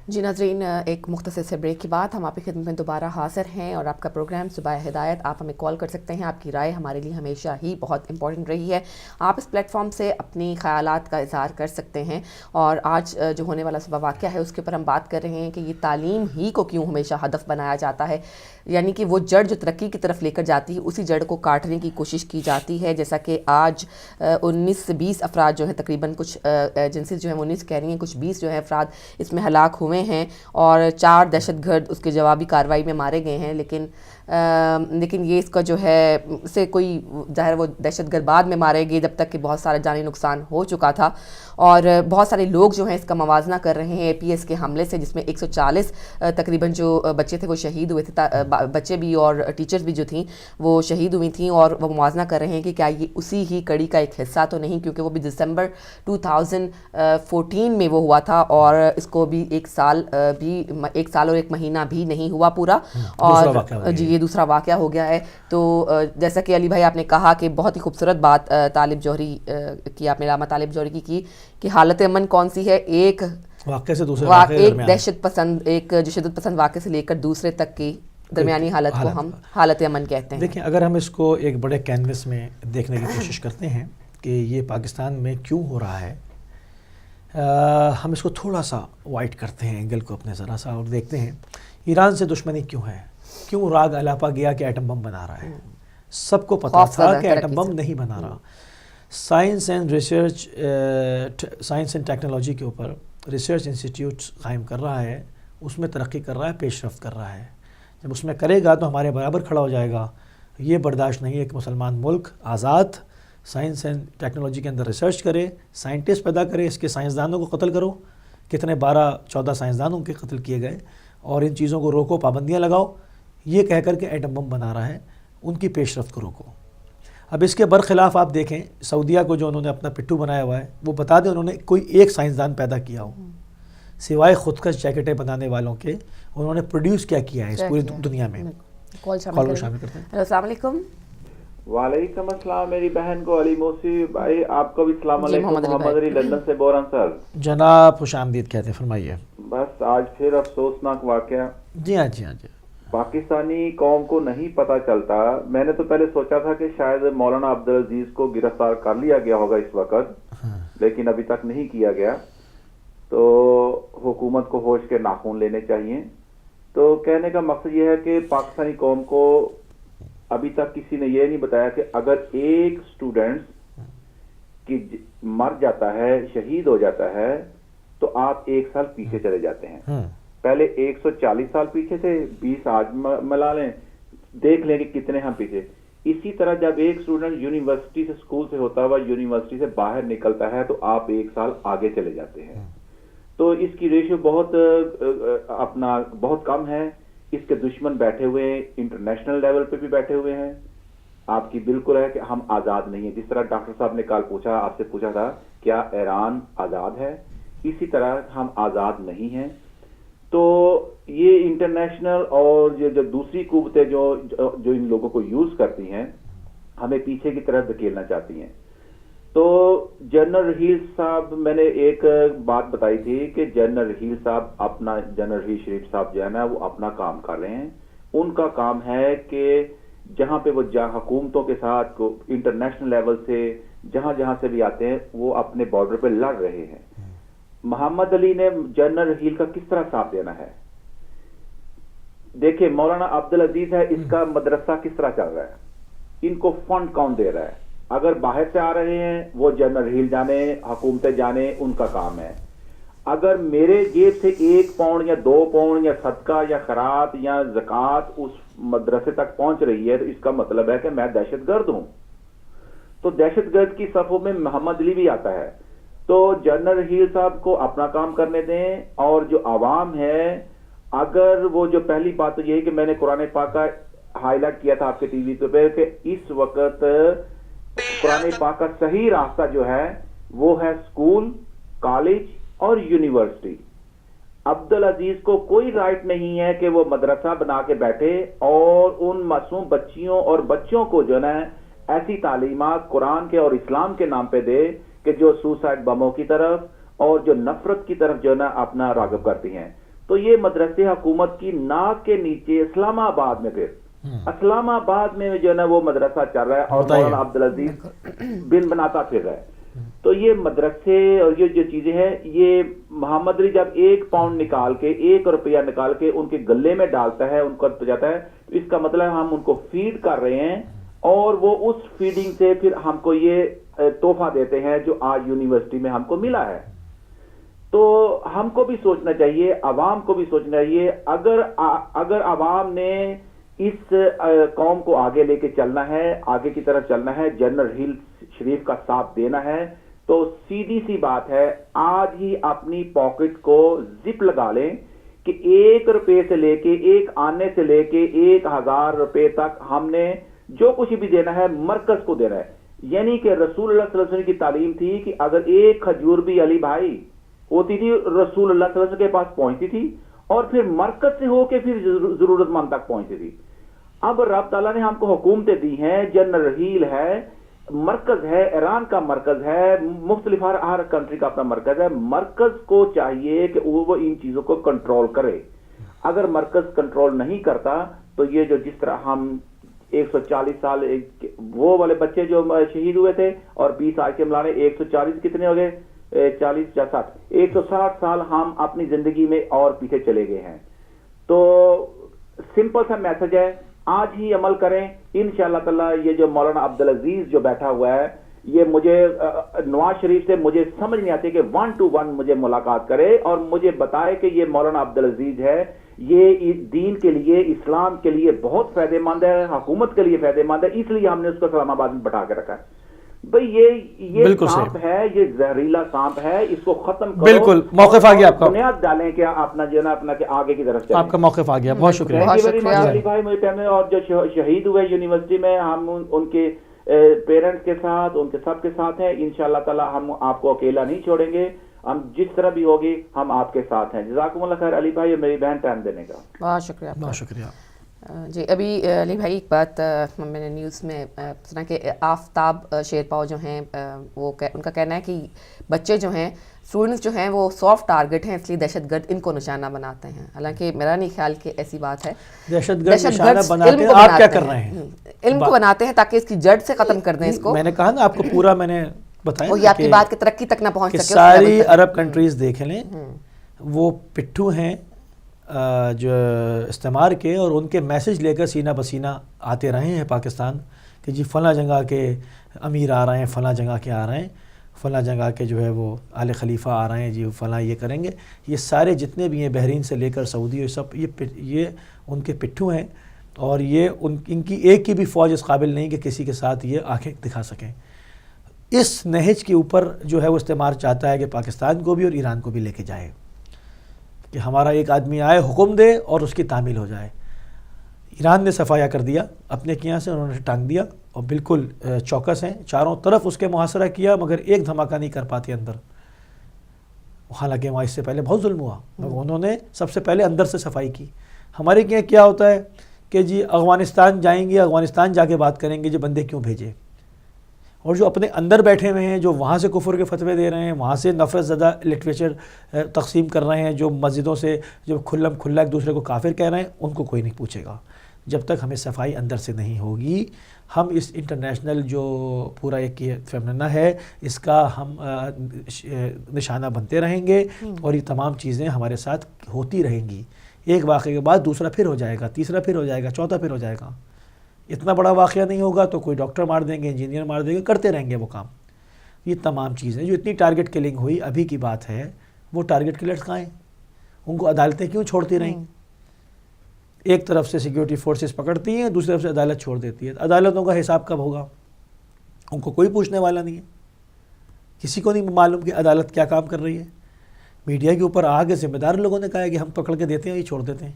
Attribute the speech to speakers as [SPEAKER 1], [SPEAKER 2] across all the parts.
[SPEAKER 1] جی ناظرین، ایک مختصر سے بریک کے بعد ہم آپ کی خدمت میں دوبارہ حاضر ہیں اور آپ کا پروگرام صبح ہدایت. آپ ہمیں کال کر سکتے ہیں. آپ کی رائے ہمارے لیے ہمیشہ ہی بہت امپورٹنٹ رہی ہے. آپ اس پلیٹ فارم سے اپنی خیالات کا اظہار کر سکتے ہیں. اور آج جو ہونے والا صبح واقعہ ہے اس کے اوپر ہم بات کر رہے ہیں کہ یہ تعلیم ہی کو کیوں ہمیشہ ہدف بنایا جاتا ہے، یعنی کہ وہ جڑ جو ترقی کی طرف لے کر جاتی ہے اسی جڑ کو کاٹنے کی کوشش کی جاتی ہے. جیسا کہ آج 19-20 افراد جو ہیں، تقریباً کچھ ایجنسیز جو ہیں 19 کہہ رہی ہیں، کچھ 20 جو ہیں افراد اس میں ہلاک ہوئے ہیں اور 4 دہشت گرد اس کے جوابی کارروائی میں مارے گئے ہیں. لیکن یہ اس کا جو ہے سے کوئی ظاہر وہ دہشت گرد بعد میں مارے گئے، جب تک کہ بہت سارا جانی نقصان ہو چکا تھا. اور بہت سارے لوگ جو ہیں اس کا موازنہ کر رہے ہیں اے پی ایس کے حملے سے، جس میں 140 تقریباً جو بچے تھے وہ شہید ہوئے تھے. بچے بھی اور ٹیچرز بھی جو تھیں وہ شہید ہوئی تھیں، اور وہ موازنہ کر رہے ہیں کہ کیا یہ اسی ہی کڑی کا ایک حصہ تو نہیں، کیونکہ وہ بھی دسمبر 2014 میں وہ ہوا تھا اور اس کو بھی ایک سال اور ایک مہینہ بھی نہیں ہوا پورا. اور جی یہ دوسرا واقعہ ہو گیا ہے. تو جیسا کہ علی بھائی آپ نے کہا کہ بہت ہی خوبصورت بات طالب جوہری کی، آپ نے علامہ طالب جوہری کی کہ حالت امن کون سی ہے، ایک
[SPEAKER 2] واقعے سے دوسرے واقعے
[SPEAKER 1] ایک دہشت پسند، ایک جو شدت پسند واقعے سے لے کر دوسرے تک کی درمیانی حالت کو ہم حالت امن کہتے ہیں.
[SPEAKER 2] دیکھیں، اگر ہم اس کو ایک بڑے کینوس میں دیکھنے کی کوشش کرتے ہیں کہ یہ پاکستان میں کیوں ہو رہا ہے، ہم اس کو تھوڑا سا وائٹ کرتے ہیں اینگل کو اپنے ذرا سا، اور دیکھتے ہیں ایران سے دشمنی کیوں ہے، کیوں راگ الاپا گیا کہ ایٹم بم بنا رہا ہے. سب کو پتا تھا کہ ایٹم بم نہیں بنا رہا. Science and research, science and technology کے اوپر ریسرچ انسٹیٹیوٹ قائم کر رہا ہے، اس میں ترقی کر رہا ہے، پیش رفت کر رہا ہے. جب اس میں کرے گا تو ہمارے برابر کھڑا ہو جائے گا. یہ برداشت نہیں ہے کہ مسلمان ملک آزاد سائنس اینڈ ٹیکنالوجی کے اندر ریسرچ کرے، سائنٹسٹ پیدا کرے، اس کے سائنسدانوں کو قتل کرو. کتنے 12-14 سائنسدانوں کے قتل کیے گئے. اور ان چیزوں کو روکو، پابندیاں لگاؤ، یہ کہہ کر کے ایٹم بم بنا رہا ہے. ان کی پیش رفت کو روکو. اب اس کے برخلاف آپ دیکھیں سعودیہ کو، جو انہوں نے اپنا پٹھو بنایا ہوا ہے، وہ بتا دیں انہوں نے کوئی ایک سائنسدان پیدا کیا ہو سوائے خودکش جیکٹیں بنانے والوں کے، انہوں نے پروڈیوس کیا ہے اس پوری دنیا میں. کال کو شامل کرتے ہیں.
[SPEAKER 1] السلام علیکم.
[SPEAKER 3] وعلیکم السلام. میری بہن کو علی موسی بھائی، آپ کو بھی السلام علیکم. محمد علی لندن سے بول رہا ہوں سر.
[SPEAKER 2] جناب خوش آمدید کہتے ہیں، فرمائیے.
[SPEAKER 3] بس آج پھر افسوسناک واقعہ.
[SPEAKER 2] جی ہاں.
[SPEAKER 3] پاکستانی قوم کو نہیں پتہ چلتا. میں نے تو پہلے سوچا تھا کہ شاید مولانا عبدالعزیز کو گرفتار کر لیا گیا ہوگا اس وقت، لیکن ابھی تک نہیں کیا گیا. تو حکومت کو ہوش کے ناخن لینے چاہیے. تو کہنے کا مقصد یہ ہے کہ پاکستانی قوم کو ابھی تک کسی نے یہ نہیں بتایا کہ اگر ایک اسٹوڈنٹ کی مر جاتا ہے، شہید ہو جاتا ہے، تو آپ 1 سال پیچھے چلے جاتے ہیں. پہلے 140 سال پیچھے تھے، 20 آج ملا لیں، دیکھ لیں کہ کتنے ہم پیچھے. اسی طرح جب ایک اسٹوڈنٹ یونیورسٹی سے، اسکول سے ہوتا ہوا یونیورسٹی سے باہر نکلتا ہے تو آپ 1 سال آگے چلے جاتے ہیں. تو اس کی ریشو بہت کم ہے. اس کے دشمن بیٹھے ہوئے ہیں، انٹرنیشنل لیول پہ بھی بیٹھے ہوئے ہیں. آپ کی بالکل ہے کہ ہم آزاد نہیں ہیں. جس طرح ڈاکٹر صاحب نے کل آپ سے پوچھا تھا کیا ایران آزاد ہے، اسی طرح ہم آزاد نہیں ہیں. تو یہ انٹرنیشنل اور جو دوسری قوتیں جو ان لوگوں کو یوز کرتی ہیں، ہمیں پیچھے کی طرف دھکیلنا چاہتی ہیں. تو جنرل رحیل صاحب، میں نے ایک بات بتائی تھی کہ جنرل رحیل صاحب جنرل رحیل شریف صاحب جو ہے نا، وہ اپنا کام کر رہے ہیں. ان کا کام ہے کہ جہاں پہ وہ حکومتوں کے ساتھ انٹرنیشنل لیول سے جہاں سے بھی آتے ہیں، وہ اپنے بارڈر پہ لڑ رہے ہیں. محمد علی نے جنرل رحیل کا کس طرح ساتھ دینا ہے؟ دیکھیں مولانا عبدالعزیز ہے، اس کا مدرسہ کس طرح چل رہا ہے؟ ان کو فنڈ کون دے رہا ہے؟ اگر باہر سے آ رہے ہیں وہ جنرل رحیل جانے، حکومتیں جانے، ان کا کام ہے. اگر میرے جیب سے 1 پاؤنڈ یا 2 پاؤنڈ یا صدقہ یا خیرات یا زکوٰۃ اس مدرسے تک پہنچ رہی ہے تو اس کا مطلب ہے کہ میں دہشت گرد ہوں. تو دہشت گرد کی صفوں میں محمد علی بھی آتا ہے. تو جنرل رحیل صاحب کو اپنا کام کرنے دیں. اور جو عوام ہے، اگر وہ جو پہلی بات تو یہ ہے کہ میں نے قرآن پاک کا ہائی لائٹ کیا تھا آپ کے ٹی وی پہ کہ اس وقت قرآن پاک کا صحیح راستہ جو ہے وہ ہے اسکول، کالج اور یونیورسٹی. عبدالعزیز کو کوئی رائٹ نہیں ہے کہ وہ مدرسہ بنا کے بیٹھے اور ان معصوم بچیوں اور بچوں کو جو ہے ایسی تعلیمات قرآن کے اور اسلام کے نام پہ دے کہ جو سوسائڈ بموں کی طرف اور جو نفرت کی طرف جو ہے نا اپنا راغب کرتی ہیں. تو یہ مدرسے حکومت کی ناک کے نیچے اسلام آباد میں اسلام آباد میں جو ہے نا وہ مدرسہ چل رہا ہے اور مولانا عبدالعزیز بن بناتا پھر رہا ہے. تو یہ مدرسے اور یہ جو چیزیں ہیں یہ محمد علی جب 1 پاؤنڈ نکال کے 1 روپیہ نکال کے ان کے گلے میں ڈالتا ہے ان کو جاتا ہے تو اس کا مطلب ہم ان کو فیڈ کر رہے ہیں اور وہ اس فیڈنگ سے پھر ہم کو یہ تحفہ دیتے ہیں جو آج یونیورسٹی میں ہم کو ملا ہے. تو ہم کو بھی سوچنا چاہیے, عوام کو بھی سوچنا چاہیے, اگر عوام نے اس قوم کو آگے لے کے چلنا ہے, آگے کی طرف چلنا ہے, جنرل ہیل شریف کا ساتھ دینا ہے, تو سیدھی سی بات ہے آج ہی اپنی پاکٹ کو زپ لگا لیں کہ 1 روپے سے لے کے 1 آنے سے لے کے 1000 روپے تک ہم نے جو کچھ بھی دینا ہے مرکز کو دینا ہے. یعنی کہ رسول اللہ صلی اللہ علیہ وسلم کی تعلیم تھی کہ اگر 1 کھجور بھی علی بھائی ہوتی تھی رسول اللہ صلی اللہ علیہ وسلم کے پاس پہنچتی تھی اور پھر مرکز سے ہو کے پھر ضرورت مند تک پہنچتی تھی. اب رب تعالیٰ نے ہم کو حکومتیں دی ہیں, جنرل ہیل ہے, مرکز ہے, ایران کا مرکز ہے, مختلف ہر کنٹری کا اپنا مرکز ہے. مرکز کو چاہیے کہ وہ ان چیزوں کو کنٹرول کرے. اگر مرکز کنٹرول نہیں کرتا تو یہ جو جس طرح ہم 140 سال وہ والے بچے جو شہید ہوئے تھے اور 20 آج کے ملانے 140 کتنے ہو گئے 40 یا 60 160 سال ہم اپنی زندگی میں اور پیچھے چلے گئے ہیں. تو سمپل سا میسج ہے, آج ہی عمل کریں انشاءاللہ تعالی. یہ جو مولانا عبدالعزیز جو بیٹھا ہوا ہے یہ مجھے نواز شریف سے مجھے سمجھ نہیں آتی کہ 1 to 1 مجھے ملاقات کرے اور مجھے بتائے کہ یہ مولانا عبدالعزیز ہے, یہ دین کے لیے اسلام کے لیے بہت فائدہ مند ہے, حکومت کے لیے فائدہ مند ہے, اس لیے ہم نے اس کو اسلام آباد میں بٹھا کے رکھا ہے. بھئی یہ سانپ ہے, یہ زہریلا سانپ ہے, اس کو ختم کرو.
[SPEAKER 2] بالکل موقف آ گیا آپ کا,
[SPEAKER 3] بنیاد ڈالیں کہ اپنا جو ہے نا اپنا کہ آگے کی طرف چلیں.
[SPEAKER 2] آپ کا موقف آ گیا, بہت شکریہ.
[SPEAKER 3] علی بھائی مجھے ٹائم اور جو شہید ہوئے یونیورسٹی میں ہم ان کے پیرنٹس کے ساتھ ان کے سب کے ساتھ ہیں. انشاءاللہ تعالی ہم آپ کو اکیلا نہیں چھوڑیں گے, ہم جس طرح بھی ہوگی ہم آپ کے ساتھ ہیں. جزاکم اللہ خیر علی بھائی اور میری بہن ٹائم دینے کا.
[SPEAKER 1] بہت شکریہ.
[SPEAKER 2] بہت شکریہ.
[SPEAKER 1] جی ابھی علی بھائی ایک بات میں نے نیوز میں سنا کہ آفتاب شیرپاؤ جو ہیں وہ ان کا کہنا ہے کہ بچے جو ہیں اسٹوڈنٹس جو ہیں وہ سافٹ ٹارگٹ ہیں, اس لیے دہشت گرد ان کو نشانہ بناتے ہیں. حالانکہ میرا نہیں خیال کہ ایسی بات ہے.
[SPEAKER 2] دہشت گرد نشانہ بناتے ہیں, آپ کیا کر رہے ہیں؟
[SPEAKER 1] علم کو بناتے ہیں تاکہ اس کی جڑ سے ختم کر دیں اس کو.
[SPEAKER 2] میں نے کہا نا آپ کو پورا میں نے بتایا
[SPEAKER 1] وہ آپ کی بات کی ترقی تک نہ پہنچ سکے.
[SPEAKER 2] ساری عرب کنٹریز دیکھ لیں وہ پٹھو ہیں جو استعمار کے, اور ان کے میسج لے کر سینہ بسینہ آتے رہے ہیں پاکستان کہ جی فلاں جگہ کے امیر آ رہے ہیں, فلاں جگہ کے آ رہے ہیں, فلاں جگہ کے جو ہے وہ آل خلیفہ آ رہے ہیں, جی فلاں یہ کریں گے. یہ سارے جتنے بھی ہیں بحرین سے لے کر سعودی اور سب یہ ان کے پٹھو ہیں, اور یہ ان کی ایک کی بھی فوج اس قابل نہیں کہ کسی کے ساتھ یہ آنکھیں دکھا سکیں. اس نہج کے اوپر جو ہے وہ استعمار چاہتا ہے کہ پاکستان کو بھی اور ایران کو بھی لے کے جائے, کہ ہمارا ایک آدمی آئے حکم دے اور اس کی تعمیل ہو جائے. ایران نے صفایا کر دیا اپنے کیاں سے, انہوں نے ٹانگ دیا اور بالکل چوکس ہیں, چاروں طرف اس کے محاصرہ کیا مگر ایک دھماکہ نہیں کر پاتے اندر. حالانکہ وہاں اس سے پہلے بہت ظلم ہوا, انہوں نے سب سے پہلے اندر سے صفائی کی. ہمارے کیا ہوتا ہے کہ جی افغانستان جائیں گے, افغانستان جا کے بات کریں گے جی بندے کیوں بھیجے, اور جو اپنے اندر بیٹھے ہوئے ہیں جو وہاں سے کفر کے فتوے دے رہے ہیں, وہاں سے نفرت زدہ لٹریچر تقسیم کر رہے ہیں, جو مسجدوں سے جو کھلا ایک دوسرے کو کافر کہہ رہے ہیں, ان کو کوئی نہیں پوچھے گا. جب تک ہمیں صفائی اندر سے نہیں ہوگی ہم اس انٹرنیشنل جو پورا ایک فیمننا ہے اس کا ہم نشانہ بنتے رہیں گے, اور یہ تمام چیزیں ہمارے ساتھ ہوتی رہیں گی. ایک واقعے کے بعد دوسرا پھر ہو جائے گا, تیسرا پھر ہو جائے گا, چوتھا پھر ہو جائے گا. اتنا بڑا واقعہ نہیں ہوگا تو کوئی ڈاکٹر مار دیں گے, انجینئر مار دیں گے, کرتے رہیں گے وہ کام. یہ تمام چیزیں جو اتنی ٹارگٹ کلنگ ہوئی ابھی کی بات ہے, وہ ٹارگٹ کلرز کہاں ہیں؟ ان کو عدالتیں کیوں چھوڑتی رہیں؟ ایک طرف سے سیکیورٹی فورسز پکڑتی ہیں, دوسری طرف سے عدالت چھوڑ دیتی ہے. عدالتوں کا حساب کب ہوگا؟ ان کو کوئی پوچھنے والا نہیں ہے, کسی کو نہیں معلوم کہ عدالت کیا کام کر رہی ہے. میڈیا کے اوپر آگے ذمہ دار لوگوں نے کہا ہے کہ ہم پکڑ کے دیتے ہیں, یہ چھوڑ دیتے ہیں.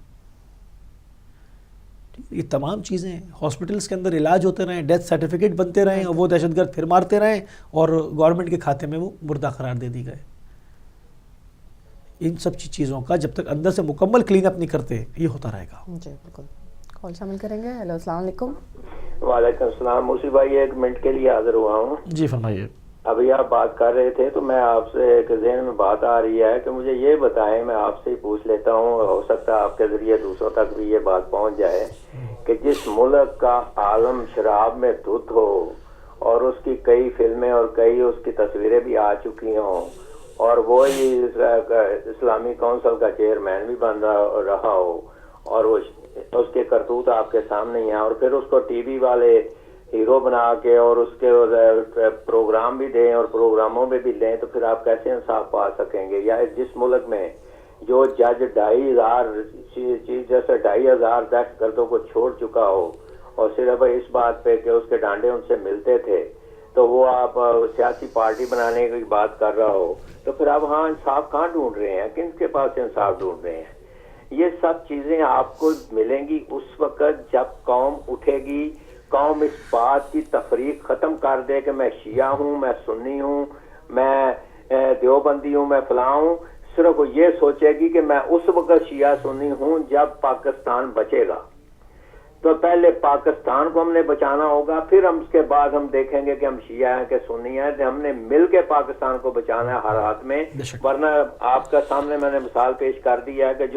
[SPEAKER 2] یہ تمام چیزیں ہاسپٹلس کے اندر علاج ہوتے رہیں, ڈیتھ سرٹیفکیٹ بنتے رہیں, اور وہ دہشت گرد پھر مارتے رہیں, اور گورنمنٹ کے کھاتے میں وہ مردہ قرار دے دی گئے. ان سب چیزوں کا جب تک اندر سے مکمل کلین اپ نہیں کرتے یہ ہوتا رہے گا.
[SPEAKER 1] جی بالکل. کال شامل کریں گے. ہیلو السلام علیکم.
[SPEAKER 4] وعلیکم السلام. موسی بھائی 1 منٹ کے لیے حاضر ہوا ہوں.
[SPEAKER 2] جی فرمائیے.
[SPEAKER 4] ابھی آپ بات کر رہے تھے تو میں آپ سے ایک ذہن میں بات آ رہی ہے کہ مجھے یہ بتائیں, میں آپ سے ہی پوچھ لیتا ہوں, ہو سکتا ہے آپ کے ذریعے دوسروں تک بھی یہ بات پہنچ جائے, کہ جس ملک کا عالم شراب میں دھت ہو اور اس کی کئی فلمیں اور کئی اس کی تصویریں بھی آ چکی ہوں, اور وہی اسلامی کونسل کا چیئرمین بھی بن رہا ہو, اور وہ اس کے کرتوت آپ کے سامنے ہی ہیں, اور پھر اس کو ٹی وی والے ہیرو بنا کے اور اس کے پروگرام بھی دیں اور پروگراموں میں بھی لیں, تو پھر آپ کیسے انصاف پا سکیں گے؟ یا جس ملک میں جو جج 2500 چیز جیسے 2500 دہشت گردوں کو چھوڑ چکا ہو اور صرف اس بات پہ کہ اس کے ڈانڈے ان سے ملتے تھے, تو وہ آپ سیاسی پارٹی بنانے کی بات کر رہا ہو, تو پھر آپ ہاں انصاف کہاں ڈھونڈ رہے ہیں؟ کن کے پاس انصاف ڈھونڈ رہے ہیں؟ یہ سب چیزیں آپ کو ملیں گی اس وقت جب قوم اٹھے گی, قوم اس بات کی تفریق ختم کر دے کہ میں شیعہ ہوں, میں سنی ہوں, میں دیوبندی ہوں, میں فلاں ہوں. صرف وہ یہ سوچے گی کہ میں اس وقت شیعہ سنی ہوں جب پاکستان بچے گا. تو پہلے پاکستان کو ہم نے بچانا ہوگا, پھر ہم اس کے بعد ہم دیکھیں گے کہ ہم شیعہ ہیں کہ سنی ہیں. ہم نے مل کے پاکستان کو بچانا ہے ہر ہاتھ میں, ورنہ آپ کا سامنے میں نے مثال پیش کر دی ہے کہ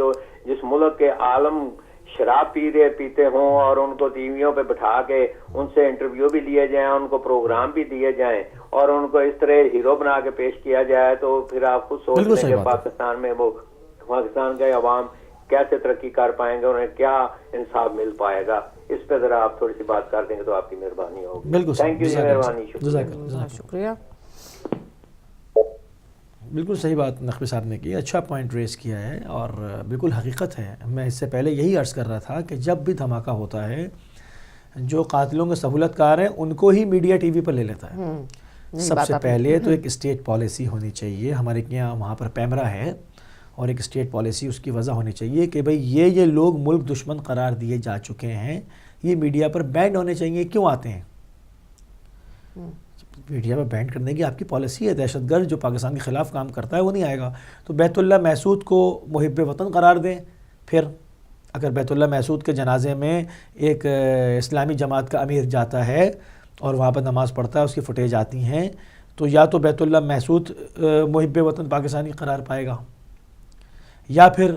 [SPEAKER 4] جس ملک کے عالم شراب پیتے ہوں اور ان کو ٹی ویوں پہ بٹھا کے ان سے انٹرویو بھی لیے جائیں, ان کو پروگرام بھی دیے جائیں اور ان کو اس طرح ہیرو بنا کے پیش کیا جائے, تو پھر آپ خود سوچ لیں کہ پاکستان میں وہ پاکستان کے عوام کیسے ترقی کر پائیں گے, انہیں کیا انصاف مل پائے گا. اس پہ ذرا آپ تھوڑی سی بات کر دیں گے تو آپ کی مہربانی ہوگی.
[SPEAKER 2] بالکل,
[SPEAKER 4] تھینک یو, مہربانی,
[SPEAKER 1] شکریہ.
[SPEAKER 2] بالکل صحیح بات نقوی صاحب نے کی, اچھا پوائنٹ ریز کیا ہے اور بالکل حقیقت ہے. میں اس سے پہلے یہی عرض کر رہا تھا کہ جب بھی دھماکہ ہوتا ہے جو قاتلوں کے سہولت کار ہیں ان کو ہی میڈیا ٹی وی پر لے لیتا ہے. سب سے پہلے تو ایک اسٹیٹ پالیسی ہونی چاہیے, ہمارے یہاں وہاں پر پیمرا ہے اور ایک اسٹیٹ پالیسی اس کی وضع ہونی چاہیے کہ بھئی یہ لوگ ملک دشمن قرار دیے جا چکے ہیں, یہ میڈیا پر بینڈ ہونے چاہیے. کیوں آتے ہیں؟ میڈیا پر بینڈ کرنے کی آپ کی پالیسی ہے. دہشت گرد جو پاکستان کے خلاف کام کرتا ہے وہ نہیں آئے گا. تو بیت اللہ محسود کو محب وطن قرار دیں. پھر اگر بیت اللہ محسود کے جنازے میں ایک اسلامی جماعت کا امیر جاتا ہے اور وہاں پر نماز پڑھتا ہے, اس کی فوٹیج آتی ہیں, تو یا تو بیت اللہ محسود محب وطن پاکستانی قرار پائے گا, یا پھر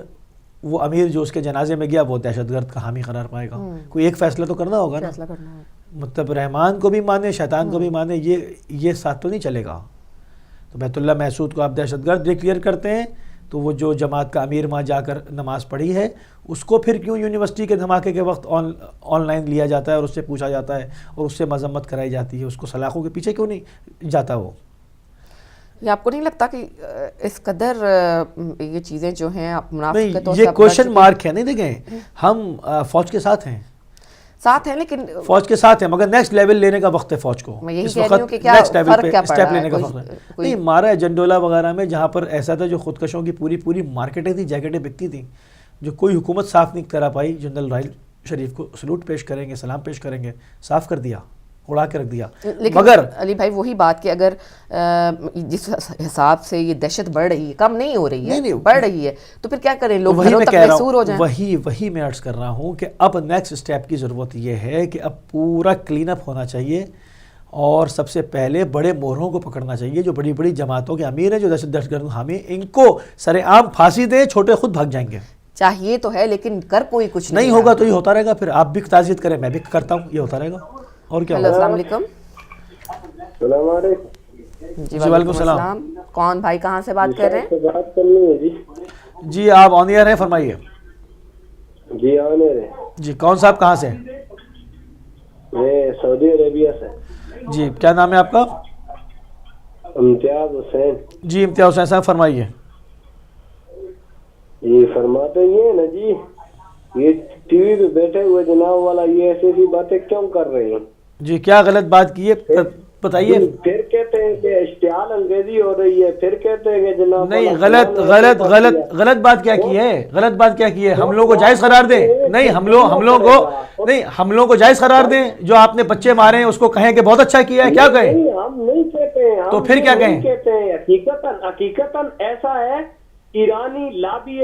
[SPEAKER 2] وہ امیر جو اس کے جنازے میں گیا وہ دہشت گرد کا حامی قرار پائے گا. کوئی ایک فیصلہ تو کرنا ہوگا نا, مطلب رحمان کو بھی مانے شیطان کو بھی مانے, یہ ساتھ تو نہیں چلے گا. تو بیت اللہ محسود کو آپ دہشت گرد ڈکلیئر کرتے ہیں, تو وہ جو جماعت کا امیر وہاں جا کر نماز پڑھی ہے اس کو پھر کیوں یونیورسٹی کے دھماکے کے وقت آن لائن لیا جاتا ہے اور اس سے پوچھا جاتا ہے اور اس سے مذمت کرائی جاتی ہے, اس کو سلاخوں کے پیچھے کیوں نہیں جاتا وہ؟
[SPEAKER 1] یہ آپ کو نہیں لگتا کہ اس قدر یہ چیزیں جو ہیں
[SPEAKER 2] منافقت یہ کوشچن مارک ہے؟ نہیں دیکھیں, ہم فوج کے ساتھ ہیں
[SPEAKER 1] لیکن
[SPEAKER 2] فوج کے ساتھ ہیں, مگر نیکسٹ لیول لینے کا وقت ہے فوج کو. اس وقت نیکسٹ لیول پہ اسٹیپ لینے کا وقت ہے. نہیں مارا ہے جنڈولا وغیرہ میں, جہاں پر ایسا تھا جو خودکشوں کی پوری مارکیٹیں تھیں, جیکٹیں بکتی تھیں, جو کوئی حکومت صاف نہیں کرا پائی. جنرل رائل شریف کو سلوٹ پیش کریں گے, سلام پیش کریں گے, صاف کر دیا, اڑا کے رکھ دیا.
[SPEAKER 1] مگر علی بھائی وہی بات کہ اگر جس حساب سے یہ دہشت بڑھ رہی ہے, کم نہیں ہو رہی ہے, بڑھ رہی ہے, تو پھر کیا کریں, لوگ گھروں تک محصور ہو جائیں.
[SPEAKER 2] وہی میں عرض کر رہا ہوں کہ اب نیکسٹ اسٹیپ کی ضرورت یہ ہے کہ اب پورا کلین اپ ہونا چاہیے, اور سب سے پہلے بڑے موروں کو پکڑنا چاہیے جو بڑی جماعتوں کے امیر ہیں, جو دہشت گرد حامی, ان کو سر عام پھانسی دیں, چھوٹے خود بھاگ جائیں گے.
[SPEAKER 1] چاہیے تو ہے لیکن کر کوئی کچھ
[SPEAKER 2] نہیں ہوگا. تو یہ ہوتا رہے گا, پھر آپ بھی تعزیت کریں, میں بھی کرتا ہوں, یہ ہوتا رہے گا. اور کیا؟
[SPEAKER 1] السلام علیکم.
[SPEAKER 4] السلام علیکم.
[SPEAKER 1] جی وعلیکم السلام. کون بھائی, کہاں سے بات کر رہے ہیں؟
[SPEAKER 4] بات کرنی ہے جی.
[SPEAKER 2] جی آپ آن ایئر ہیں, فرمائیے.
[SPEAKER 4] جی آن ایئر ہے.
[SPEAKER 2] جی کون صاحب کہاں سے؟
[SPEAKER 4] میں سعودی عربیہ سے.
[SPEAKER 2] جی کیا نام ہے آپ کا؟
[SPEAKER 4] امتیاز حسین.
[SPEAKER 2] جی امتیاز حسین صاحب فرمائیے.
[SPEAKER 4] جی فرماتے یہ نا جی, یہ ٹی وی پہ بیٹھے ہوئے جناب والا یہ ایسی باتیں کیوں کر رہے ہیں؟
[SPEAKER 2] جی کیا غلط بات کی ہے بتائیے.
[SPEAKER 4] پھر کہتے ہیں کہ اشتعال انگیزی ہو رہی ہے, پھر کہتے ہیں کہ جناب
[SPEAKER 2] نہیں غلط بات کیا کی ہے, غلط بات کیا کی ہے. ہم لوگوں کو جائز قرار دیں. نہیں ہم لوگوں کو جائز قرار دیں. جو آپ نے بچے مارے ہیں اس کو کہیں کہ بہت اچھا کیا ہے, کیا کہیں؟
[SPEAKER 4] ہم نہیں کہتے ہیں.
[SPEAKER 2] تو پھر کیا کہیں؟
[SPEAKER 4] کہتے ہیں حقیقتاً ایسا ہے, ایرانی لابی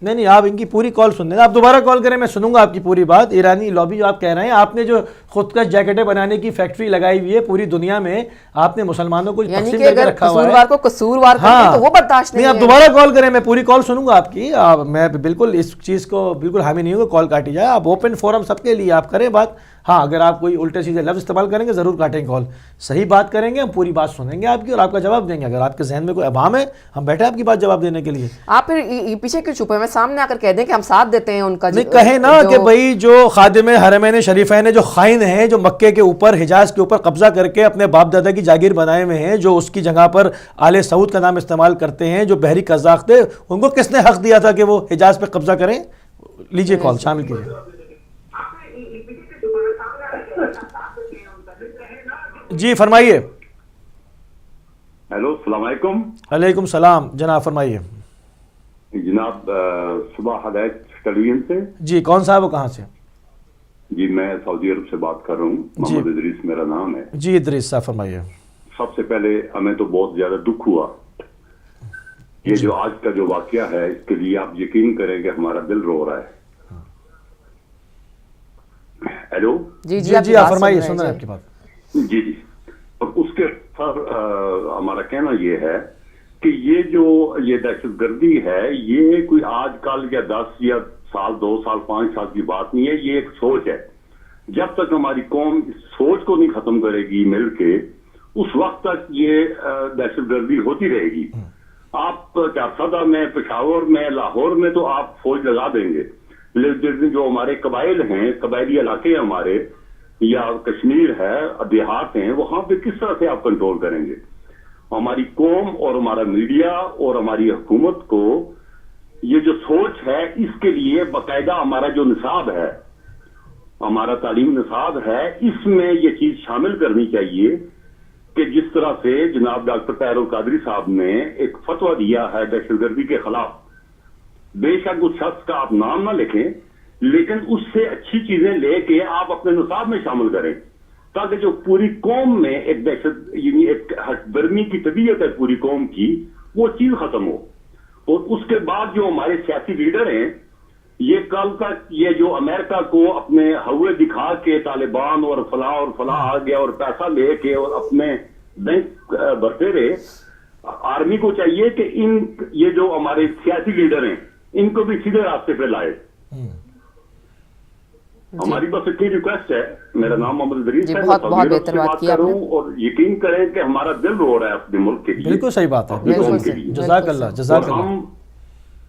[SPEAKER 2] نہیں آپ ان کی پوری کال سن لیں, آپ دوبارہ کال کریں, میں سنوں گا آپ کی پوری بات. ایرانی لابی جو آپ کہہ رہے ہیں, آپ نے جو خود کا جیکٹیں بنانے کی فیکٹری لگائی ہوئی ہے پوری دنیا میں, آپ نے مسلمانوں کو
[SPEAKER 1] یعنی
[SPEAKER 2] تقسیم
[SPEAKER 1] کہ
[SPEAKER 2] کر کے
[SPEAKER 1] اگر
[SPEAKER 2] رکھا ہوا ہے.
[SPEAKER 1] قصوروار کو قصوروار کریں تو وہ برداشت نہیں
[SPEAKER 2] آپ
[SPEAKER 1] ہے.
[SPEAKER 2] دوبارہ کال کریں, میں پوری کال سنوں گا آپ کی. میں بالکل اس چیز کو بالکل حامی نہیں ہوں کہ کال کاٹی جائے. آپ اوپن فورم سب کے لیے آپ کریں بات. ہاں اگر آپ کوئی الٹے سیدھے لفظ استعمال کریں گے ضرور کاٹیں کال. صحیح بات کریں گے, ہم پوری بات سنیں گے آپ کی اور آپ کا جواب دیں گے. اگر آپ کے ذہن میں کوئی ابہام ہے, ہم بیٹھے آپ کی بات جواب دینے کے لیے.
[SPEAKER 1] آپ پھر پیچھے کیوں چھپے ہوئے, سامنے آ کر کہہ دیں کہ ہم ساتھ دیتے ہیں ان کا.
[SPEAKER 2] نہیں کہیں نا کہ بھائی جو خادم حرمین شریفین جو خائن ہیں, جو مکے کے اوپر حجاز کے اوپر قبضہ کر کے اپنے باپ دادا کی جاگیر بنائے ہوئے ہیں, جو اس کی جگہ پر آل سعود کا نام استعمال کرتے ہیں, جو بحری قزاق تھے, ان کو کس نے حق دیا تھا کہ وہ حجاز پہ قبضہ کریں؟ لیجئے کال شامل کیجیے. جی فرمائیے.
[SPEAKER 5] ہیلو السلام علیکم.
[SPEAKER 2] علیکم السلام جناب, فرمائیے.
[SPEAKER 5] جناب صبح ہدایت ٹیلی ویژن سے.
[SPEAKER 2] جی کون صاحب, وہ کہاں سے؟
[SPEAKER 5] جی میں سعودی عرب سے بات کر رہا ہوں, محمد ادریس میرا نام ہے.
[SPEAKER 2] جی ادریس صاحب فرمائیے.
[SPEAKER 5] سب سے پہلے ہمیں تو بہت زیادہ دکھ ہوا. یہ جو آج کا جو واقعہ ہے, اس کے لیے آپ یقین کریں کہ ہمارا دل رو رہا ہے. ہیلو
[SPEAKER 1] جی
[SPEAKER 2] جی آپ فرمائیے, سن رہے ہیں آپ کی بات.
[SPEAKER 5] جی جی. اور اس کے ساتھ ہمارا کہنا یہ ہے کہ یہ دہشت گردی ہے, یہ کوئی آج کل یا 10 یا سال 2 سال 5 سال کی بات نہیں ہے. یہ ایک سوچ ہے. جب تک ہماری قوم اس سوچ کو نہیں ختم کرے گی مل کے, اس وقت تک یہ دہشت گردی ہوتی رہے گی. آپ چارسدہ میں, پشاور میں, لاہور میں تو آپ فوج لگا دیں گے, لیکن جو ہمارے قبائل ہیں, قبائلی علاقے ہیں ہمارے, یا کشمیر ہے, دیہات ہیں, وہاں پہ کس طرح سے آپ کنٹرول کریں گے؟ ہماری قوم اور ہمارا میڈیا اور ہماری حکومت کو یہ جو سوچ ہے, اس کے لیے باقاعدہ ہمارا جو نصاب ہے, ہمارا تعلیم نصاب ہے, اس میں یہ چیز شامل کرنی چاہیے کہ جس طرح سے جناب ڈاکٹر طاہر القادری صاحب نے ایک فتویٰ دیا ہے دہشت گردی کے خلاف. بے شک اس شخص کا آپ نام نہ لکھیں, لیکن اس سے اچھی چیزیں لے کے آپ اپنے نصاب میں شامل کریں, تاکہ جو پوری قوم میں ایک دہشت یعنی ایک ہٹ برمی کی طبیعت ہے پوری قوم کی, وہ چیز ختم ہو. اور اس کے بعد جو ہمارے سیاسی لیڈر ہیں, یہ کل تک یہ جو امریکہ کو اپنے ہوئے دکھا کے طالبان اور فلاں آ گیا اور پیسہ لے کے اور اپنے بینک بھرتے رہے, آرمی کو چاہیے کہ یہ جو ہمارے سیاسی لیڈر ہیں, ان کو بھی سیدھے راستے پہ لائے. ہماری بس اتنی ریکویسٹ ہے. میرا نام محمد ادریس ہے,
[SPEAKER 1] بہت بہتر بات کی آپ نے,
[SPEAKER 5] اور یقین کریں کہ ہمارا دل رو رہا ہے اپنے ملک کے لیے.
[SPEAKER 2] بالکل صحیح بات ہے. جزاک اللہ, جزاک اللہ.
[SPEAKER 5] ہم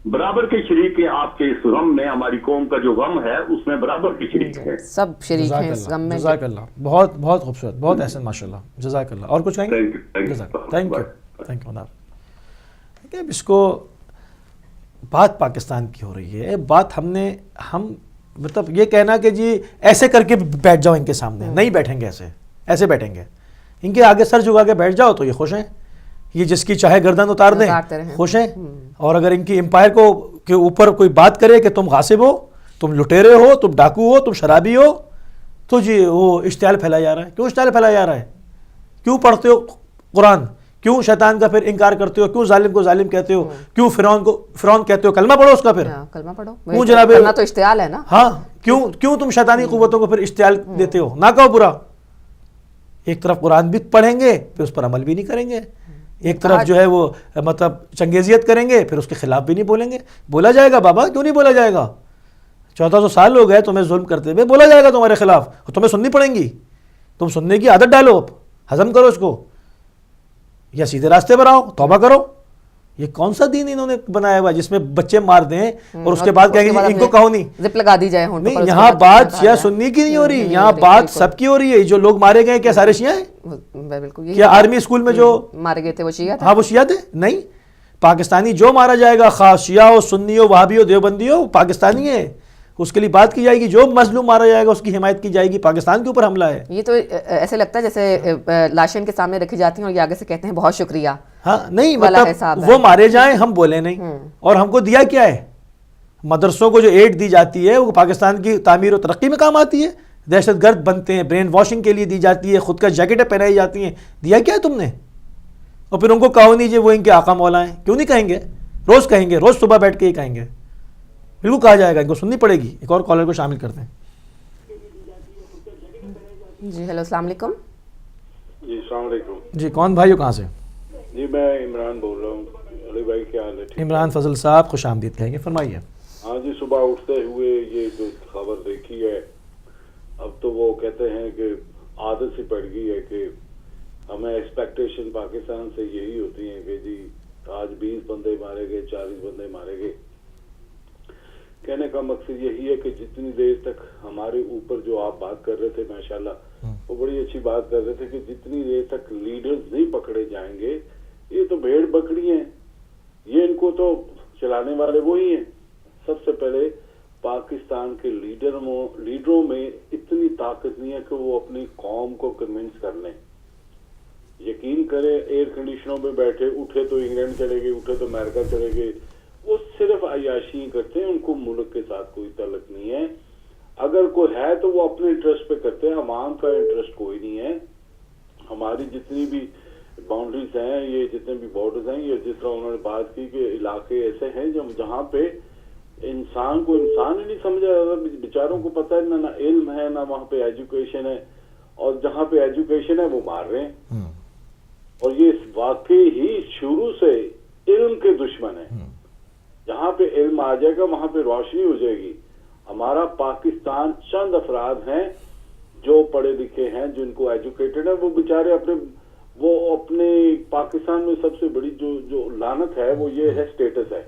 [SPEAKER 5] برابر کے شریک ہیں آپ کے اس غم میں. ہماری قوم کا جو غم ہے اس میں برابر کے شریک ہیں,
[SPEAKER 1] سب شریک ہیں اس غم میں.
[SPEAKER 2] جزاک اللہ. بہت بہت خوبصورت, بہت احسن, ماشاءاللہ, جزاک اللہ. اور کچھ کہیں گے؟ Thank you. اس کو بات پاکستان کی ہو رہی ہے, بات ہم مطلب یہ کہنا کہ جی ایسے کر کے بیٹھ جاؤ ان کے سامنے, نہیں بیٹھیں گے, ایسے بیٹھیں گے. ان کے آگے سر جھکا کے بیٹھ جاؤ تو یہ خوش ہیں, یہ جس کی چاہے گردن اتار دیں خوش ہیں. اور اگر ان کی امپائر کو کے اوپر کوئی بات کرے کہ تم غاصب ہو, تم لٹیرے ہو, تم ڈاکو ہو, تم شرابی ہو, تو جی وہ اشتعال پھیلایا جا رہا ہے. کیوں اشتعال پھیلایا جا رہا ہے؟ کیوں پڑھتے ہو قرآن؟ کیوں شیطان کا پھر انکار کرتے ہو؟ کیوں ظالم کو ظالم کہتے ہو؟ کیوں فرعون کو فرعون کہتے ہو؟ کلمہ پڑھو اس کا, پھر
[SPEAKER 1] کلمہ پڑھو.
[SPEAKER 2] کیوں جناب,
[SPEAKER 1] کلمہ تو اشتعال ہے نا.
[SPEAKER 2] ہاں, کیوں تم شیطانی قوتوں کو پھر اشتعال دیتے ہو؟ نہ کہو برا. ایک طرف قرآن بھی پڑھیں گے, پھر اس پر عمل بھی نہیں کریں گے. ایک طرف جو ہے وہ مطلب چنگیزیت کریں گے, پھر اس کے خلاف بھی نہیں بولیں گے. بولا جائے گا بابا, کیوں نہیں بولا جائے گا؟ 1400 سال ہو گئے تمہیں ظلم کرتے ہوئے, بولا جائے گا تمہارے خلاف, تمہیں سننی پڑیں گی. تم سننے کی عادت ڈالو, ہضم کرو اس کو, یا سیدھے راستے پر آؤ, توبہ کرو. یہ کون سا دین انہوں نے بنایا ہوا جس میں بچے مار دیں اور اس کے بعد کہیں گے ان کو کہو نہیں,
[SPEAKER 1] زپ لگا دی جائے.
[SPEAKER 2] نہیں, یہاں بات شیعہ سنی کی نہیں ہو رہی, یہاں بات سب کی ہو رہی ہے. جو لوگ مارے گئے کیا سارے شیعہ ہیں؟
[SPEAKER 1] بالکل.
[SPEAKER 2] کیا آرمی اسکول میں جو
[SPEAKER 1] مارے گئے تھے وہ شیعہ تھے؟
[SPEAKER 2] ہاں وہ شیعہ تھے. نہیں, پاکستانی جو مارا جائے گا, خاص شیعہ ہو, سنی ہو, وہابی ہو, دیوبندی ہو, پاکستانی ہے. اس کے لیے بات کی جائے گی. جو مظلوم مارا جائے گا اس کی حمایت کی جائے گی. پاکستان کے اوپر حملہ ہے.
[SPEAKER 1] یہ تو ایسے لگتا ہے جیسے لاشیں کے سامنے رکھی جاتی ہیں اور یہ آگے سے کہتے ہیں بہت شکریہ.
[SPEAKER 2] ہاں نہیں, مطلب وہ مارے جائیں, ہم بولے نہیں. اور ہم کو دیا کیا ہے؟ مدرسوں کو جو ایڈ دی جاتی ہے وہ پاکستان کی تعمیر و ترقی میں کام آتی ہے. دہشت گرد بنتے ہیں, برین واشنگ کے لیے دی جاتی ہے, خود کا جیکٹیں پہنائی جاتی ہیں. دیا کیا ہے تم نے؟ اور پھر ان کو کہو نہیں جی وہ ان کے آقا مولا ہیں. کیوں نہیں کہیں گے؟ روز کہیں گے, روز صبح بیٹھ کے ہی کہیں گے. بالکل کہا جائے گا، ان کو سننی پڑے گی. ایک اور کالر کو شامل کرتے ہیں.
[SPEAKER 1] جی ہیلو السلام علیکم.
[SPEAKER 6] جی السلام علیکم.
[SPEAKER 2] جی کون بھائی ہو، کہاں سے؟
[SPEAKER 6] جی میں عمران بول رہا ہوں. علی بھائی کیا حال ہے؟ ٹھیک.
[SPEAKER 2] عمران فضل صاحب خوش آمدید کہیں گے، فرمائیے.
[SPEAKER 6] ہاں جی، صبح اٹھتے ہوئے یہ جو خبر دیکھی ہے، اب تو وہ کہتے ہیں کہ عادت سی پڑ گئی ہے کہ ہمیں ایکسپیکٹیشن پاکستان سے یہی ہوتی ہیں کہ جی آج 20 بندے مارے گئے، 40 بندے مارے گئے. کہنے کا مقصد یہی ہے کہ جتنی دیر تک ہمارے اوپر جو آپ بات کر رہے تھے ماشاءاللہ وہ بڑی اچھی بات کر رہے تھے کہ جتنی دیر تک لیڈرز نہیں پکڑے جائیں گے، یہ تو بھیڑ بکری ہیں، یہ ان کو تو چلانے والے وہی ہیں. سب سے پہلے پاکستان کے لیڈروں میں اتنی طاقت نہیں ہے کہ وہ اپنی قوم کو کنونس کر لیں. یقین کریں، ایئر کنڈیشنوں میں بیٹھے، اٹھے تو انگلینڈ چلے گئے، اٹھے تو امریکہ چلے گئے. وہ صرف عیاشی کرتے ہیں، ان کو ملک کے ساتھ کوئی تعلق نہیں ہے. اگر کوئی ہے تو وہ اپنے انٹرسٹ پہ کرتے ہیں، عوام کا انٹرسٹ کوئی نہیں ہے. ہماری جتنی بھی باؤنڈریز ہیں، یہ جتنے بھی بارڈرز ہیں، یہ جس طرح انہوں نے بات کی کہ علاقے ایسے ہیں جہاں پہ انسان کو انسان ہی نہیں سمجھا جاتا. بیچاروں کو پتہ ہے نہ علم ہے، نہ وہاں پہ ایجوکیشن ہے، اور جہاں پہ ایجوکیشن ہے وہ مار رہے ہیں. اور یہ واقعی ہی شروع سے علم کے دشمن ہیں. جہاں پہ علم آ جائے گا وہاں پہ روشنی ہو جائے گی. ہمارا پاکستان چند افراد ہیں جو پڑھے لکھے ہیں، جن کو ایجوکیٹڈ ہے، وہ بیچارے اپنے پاکستان میں سب سے بڑی جو لعنت ہے وہ یہ ہے اسٹیٹس ہے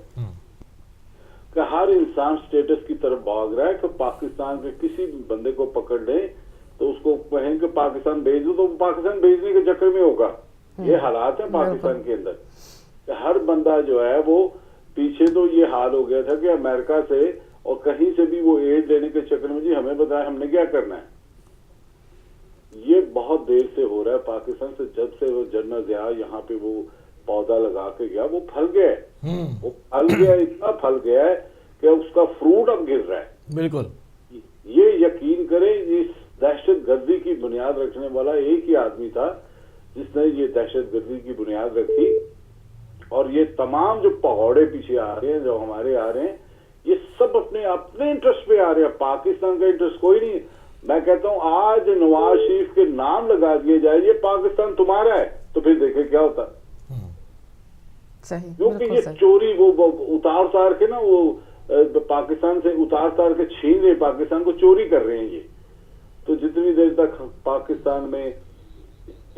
[SPEAKER 6] کہ ہر انسان اسٹیٹس کی طرف بھاگ رہا ہے کہ پاکستان کے کسی بھی بندے کو پکڑ لیں تو اس کو کہیں کہ پاکستان بھیج دو، تو پاکستان بھیجنے کے چکر میں ہوگا. یہ حالات ہیں پاکستان کے اندر کہ ہر بندہ جو ہے وہ پیچھے تو یہ حال ہو گیا تھا کہ امریکہ سے اور کہیں سے بھی وہ ایڈ لینے کے چکر میں جی ہمیں بتایا ہم نے کیا کرنا ہے. یہ بہت دیر سے ہو رہا ہے پاکستان سے. جب سے وہ جنرل ضیاء یہاں پہ وہ پودا لگا کے گیا وہ پھل گیا ہے، وہ پھل گیا، اتنا پھل گیا ہے کہ اس کا فروٹ اب گر رہا ہے.
[SPEAKER 2] بالکل.
[SPEAKER 6] یہ یقین کریں، اس دہشت گردی کی بنیاد رکھنے والا ایک ہی آدمی تھا جس نے یہ دہشت گردی کی بنیاد رکھی. اور یہ تمام جو پہاڑے پیچھے آ رہے ہیں، جو ہمارے آ رہے ہیں، یہ سب اپنے انٹرسٹ پہ آ رہے ہیں. پاکستان کا انٹرسٹ کوئی نہیں. میں کہتا ہوں آج نواز شریف کے نام لگا دیے جائے یہ پاکستان تمہارا ہے تو پھر دیکھیں کیا ہوتا. کیونکہ یہ چوری وہ اتار کے نا وہ پاکستان سے اتار کے چھین رہے، پاکستان کو چوری کر رہے ہیں یہ. تو جتنی دیر تک پاکستان میں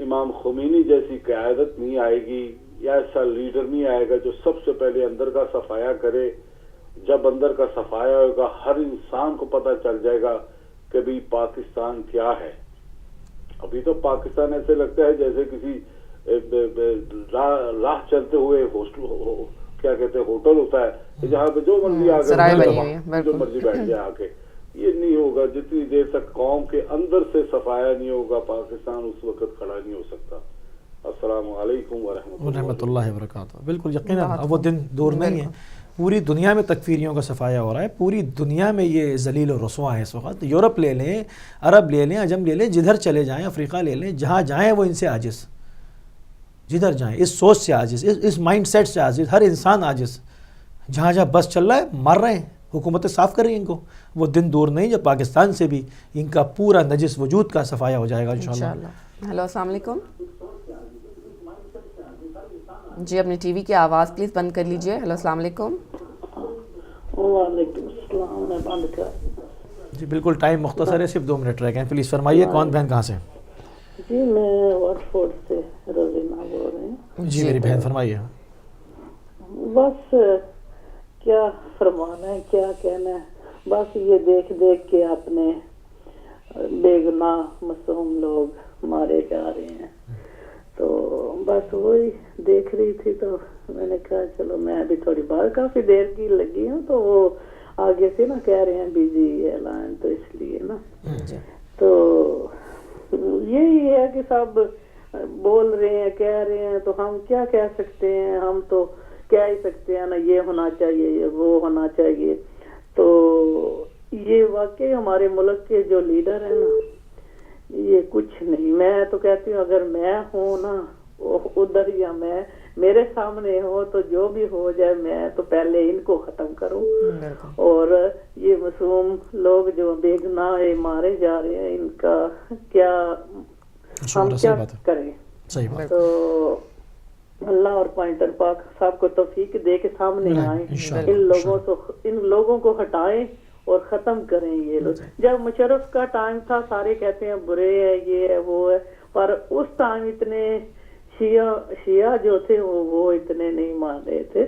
[SPEAKER 6] امام خمینی جیسی قیادت نہیں آئے گی یا ایسا لیڈر نہیں آئے گا جو سب سے پہلے اندر کا صفایا کرے، جب اندر کا صفایا ہوگا ہر انسان کو پتہ چل جائے گا کہ بھی پاکستان کیا ہے. ابھی تو پاکستان ایسے لگتا ہے جیسے کسی راہ چلتے ہوئے کیا کہتے ہیں ہوٹل ہوتا ہے جہاں پہ جو مرضی آ کے جو مرضی بیٹھ جائے آ کے. یہ نہیں ہوگا جتنی دیر تک قوم کے اندر سے صفایا نہیں ہوگا، پاکستان اس وقت کھڑا نہیں ہو سکتا. السلام علیکم
[SPEAKER 2] ورحمۃ اللہ وبرکاتہ. بالکل یقیناً اب وہ دن دور نہیں ہے. پوری دنیا میں تکفیریوں کا صفایا ہو رہا ہے، پوری دنیا میں یہ ذلیل و رسوا ہے اس وقت. یورپ لے لیں، عرب لے لیں، عجم لے لیں، جدھر چلے جائیں، افریقہ لے لیں، جہاں جائیں وہ ان سے عاجز، جدھر جائیں اس سوچ سے عاجز، اس مائنڈ سیٹ سے عاجز. ہر انسان عاجز، جہاں جہاں بس چل رہا ہے مار رہے ہیں، حکومتیں صاف کر رہی ہیں ان کو. وہ دن دور نہیں جب پاکستان سے بھی ان کا پورا نجس وجود کا صفایا ہو جائے گا انشاءاللہ.
[SPEAKER 1] ہیلو السلام علیکم. جی اپنی ٹی وی کی آواز پلیز بند کر لیجئے. ہیلو السلام علیکم.
[SPEAKER 7] وعلیکم السلام. میں بند کر.
[SPEAKER 2] جی بالکل ٹائم مختصر ہے، صرف 2 منٹ رہ گئے ہیں. پلیز فرمائیے کون بہن کہاں سے؟
[SPEAKER 7] جی میں واٹ فورڈ سے روزینہ بول رہی ہوں.
[SPEAKER 2] جی میری بہن فرمائیے.
[SPEAKER 7] بس کیا فرمانا ہے، کیا کہنا ہے. بس یہ دیکھ کے اپنے بے گناہ معصوم لوگ مارے جا رہے ہیں. تو بس وہی دیکھ رہی تھی تو میں نے کہا چلو میں ابھی تھوڑی بار کافی دیر کی لگی ہوں تو وہ آگے سے نا کہہ رہے ہیں بزی اعلان، تو اس لیے نا تو یہی ہے کہ سب بول رہے ہیں کہہ رہے ہیں تو ہم کیا کہہ سکتے ہیں. ہم تو کہہ ہی سکتے ہیں نا یہ ہونا چاہیے، یہ وہ ہونا چاہیے. تو یہ واقعی ہمارے ملک کے جو لیڈر ہیں نا یہ کچھ نہیں. میں تو کہتی ہوں اگر میں ہوں نا ادھر یا میں میرے سامنے ہو تو جو بھی ہو جائے میں تو پہلے ان کو ختم کروں. اور یہ معصوم لوگ جو بے گناہ مارے جا رہے ہیں ان کا کیا ہم کیا کریں. تو اللہ اور پوائنٹر پاک صاحب کو توفیق دے کے سامنے آئیں, ان لوگوں کو ہٹائیں اور ختم کریں. یہ لوگ جب مشرف کا ٹائم تھا سارے کہتے ہیں برے ہے یہ ہے وہ ہے, پر اس ٹائم اتنے شیعہ جو تھے وہ اتنے نہیں مان رہے تھے.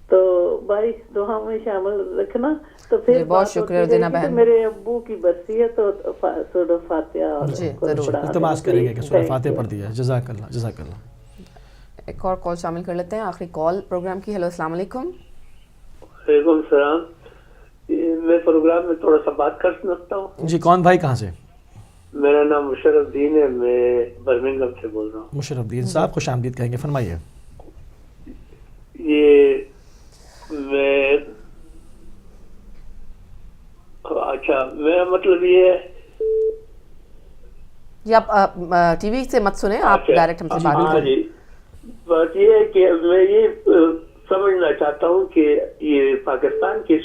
[SPEAKER 7] تو بھائی دعا میں شامل رکھنا. تو پھر
[SPEAKER 1] بہت شکریہ دینا بہن.
[SPEAKER 7] میرے ابو کی برسی ہے تو سورہ فاتحہ
[SPEAKER 2] التماس کریں گے کہ سورہ فاتحہ پڑھ دیا. جزاک اللہ جزاک اللہ.
[SPEAKER 1] ایک اور کال شامل کر لیتے ہیں, آخری کال پروگرام کی. ہیلو السلام علیکم.
[SPEAKER 8] وعلیکم السلام. میں پروگرام میں تھوڑا سا بات کر سکتا ہوں؟
[SPEAKER 2] جی کون بھائی کہاں سے؟
[SPEAKER 8] میرا نام مشرف الدین ہے, میں برمنگھم سے بول رہا ہوں.
[SPEAKER 2] مشرف الدین صاحب خوش آمدید کہیں گے, فرمائیے.
[SPEAKER 8] یہ میں اچھا میرا مطلب یہ
[SPEAKER 1] آپ ٹی وی سے مت سنیں, آپ ڈائریکٹ ہم سے بات کریں.
[SPEAKER 8] جی بات یہ ہے کہ میں یہ سمجھنا چاہتا ہوں کہ یہ پاکستان کے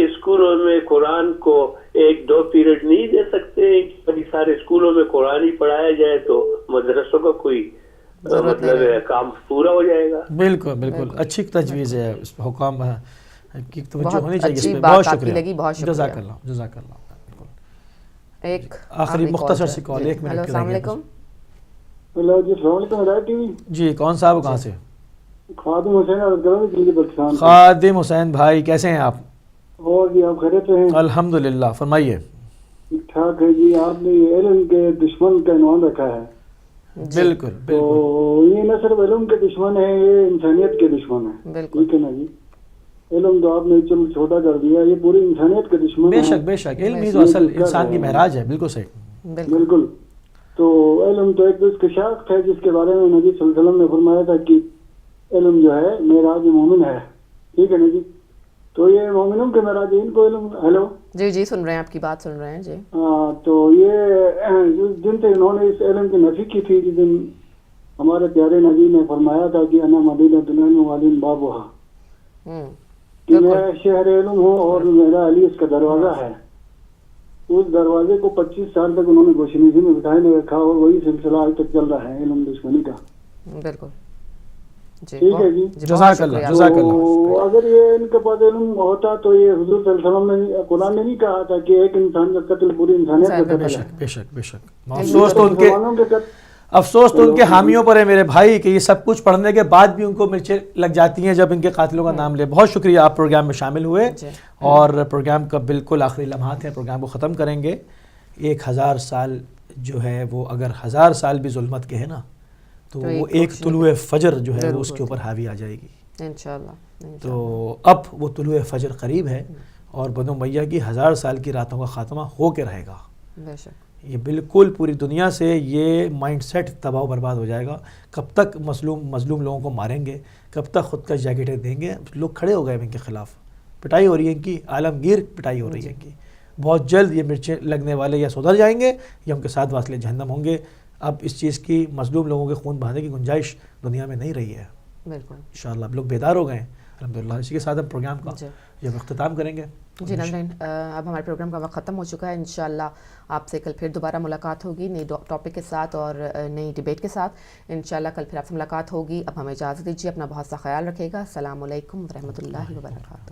[SPEAKER 8] اسکولوں میں قرآن کو 1-2 پیریڈ نہیں دے سکتے, سارے اسکولوں میں قرآن ہی پڑھایا جائے تو مدرسوں کا کوئی مطلب کام پورا ہو جائے گا.
[SPEAKER 2] بالکل بالکل اچھی تجویز ہے, حکام کی توجہ ہونی چاہیے اس پہ.
[SPEAKER 1] بہت شکریہ, بہت شکریہ.
[SPEAKER 2] جزاک اللہ جزاک اللہ.
[SPEAKER 1] ایک
[SPEAKER 2] آخری مختصر سی کال, 1 منٹ.
[SPEAKER 1] السلام علیکم.
[SPEAKER 9] ہیلو جی السلام علیکم. ہدایت ٹی وی.
[SPEAKER 2] جی کون صاحب کہاں سے؟
[SPEAKER 9] خادم حسین پاکستان.
[SPEAKER 2] خادم حسین بھائی کیسے ہیں آپ؟
[SPEAKER 9] اور جی آپ خیریت سے ہیں؟
[SPEAKER 2] الحمدللہ, فرمائیے.
[SPEAKER 9] ٹھیک ٹھاک ہے جی. آپ نے علم کے دشمن کا عنوان رکھا ہے.
[SPEAKER 2] بالکل
[SPEAKER 9] تو یہ نہ صرف علم کے دشمن ہیں, یہ انسانیت کے دشمن ہیں. ٹھیک ہے نا جی. علم تو آپ نے چل چھوٹا کر دیا, یہ پوری انسانیت کے دشمن ہے.
[SPEAKER 2] بے شک بے شک, علم ہی تو اصل انسان کی معراج ہے. بالکل صحیح,
[SPEAKER 9] بالکل. تو علم تو ایک کشاف ہے جس کے بارے میں نبی صلی اللہ علیہ وسلم نے فرمایا تھا کہ علم جو ہے معراج مومن ہے. ٹھیک ہے نا جی. تو یہ مومنوں کے معراج ان کو علم. ہیلو
[SPEAKER 1] جی جی سن رہے ہیں, آپ کی بات سن رہے ہیں. جی
[SPEAKER 9] تو یہ جن سے انہوں نے اس علم کی نفی کی تھی, جس دن ہمارے پیارے نبی نے فرمایا تھا کہ انا مدینۃ العلم والعلم بابھا, کہ میں شہر علم ہوں اور میرا علی اس کا دروازہ ہے. اس دروازے کو 25 سال تک انہوں نے گوشنیزی میں بٹھائے نہیں رکھا, اور وہی سلسلہ آج تک چل رہا ہے علم دشمنی کا.
[SPEAKER 1] بالکل
[SPEAKER 9] ٹھیک ہے جی.
[SPEAKER 2] جزاک اللہ جزاک اللہ.
[SPEAKER 9] اگر یہ ان کے پاس علم ہوتا تو یہ حضور صلی اللہ علیہ وسلم نے قرآن نے نہیں کہا تھا کہ ایک انسان کا قتل پوری انسانیت کا قتل ہے.
[SPEAKER 2] بے شک بے شک. افسوس تو ان کے حامیوں پر ہے میرے بھائی کہ یہ سب کچھ پڑھنے کے بعد بھی ان کو مرچیں لگ جاتی ہیں جب ان کے قاتلوں کا نام لے. بہت شکریہ, آپ پروگرام میں شامل ہوئے, اور پروگرام کا بالکل آخری لمحات ہیں, پروگرام کو ختم کریں گے. 1000 سال جو ہے وہ اگر 1000 سال بھی ظلمت کے ہے نا, تو وہ ایک طلوع فجر جو ہے وہ اس کے اوپر حاوی آ جائے گی انشاءاللہ. تو اب وہ طلوع فجر قریب ہے, اور بنو امیہ کی 1000 سال کی راتوں کا خاتمہ ہو کے رہے گا.
[SPEAKER 1] بے شک
[SPEAKER 2] یہ بالکل پوری دنیا سے یہ مائنڈ سیٹ تباہ و برباد ہو جائے گا. کب تک مظلوم لوگوں کو ماریں گے, کب تک خود کا جیکٹیں دیں گے. لوگ کھڑے ہو گئے ان کے خلاف, پٹائی ہو رہی ہے ان کی, عالمگیر پٹائی ہو رہی ہے ان کی. بہت جلد یہ مرچیں لگنے والے یا سدھر جائیں گے یا ان کے ساتھ واصل جہنم ہوں گے. اب اس چیز کی مظلوم لوگوں کے خون بہانے کی گنجائش دنیا میں نہیں رہی ہے.
[SPEAKER 1] بالکل
[SPEAKER 2] انشاءاللہ اب لوگ بیدار ہو گئے ہیں الحمدللہ. اسی کے ساتھ ہم پروگرام کا جب اختتام کریں گے.
[SPEAKER 1] جی ناظرین, اب ہمارے پروگرام کا وقت ختم ہو چکا ہے. انشاءاللہ آپ سے کل پھر دوبارہ ملاقات ہوگی نئی ٹاپک کے ساتھ اور نئی ڈیبیٹ کے ساتھ. انشاءاللہ کل پھر آپ سے ملاقات ہوگی. اب ہمیں اجازت دیجیے, اپنا بہت سا خیال رکھے گا. السلام علیکم ورحمۃ اللہ وبرکاتہ.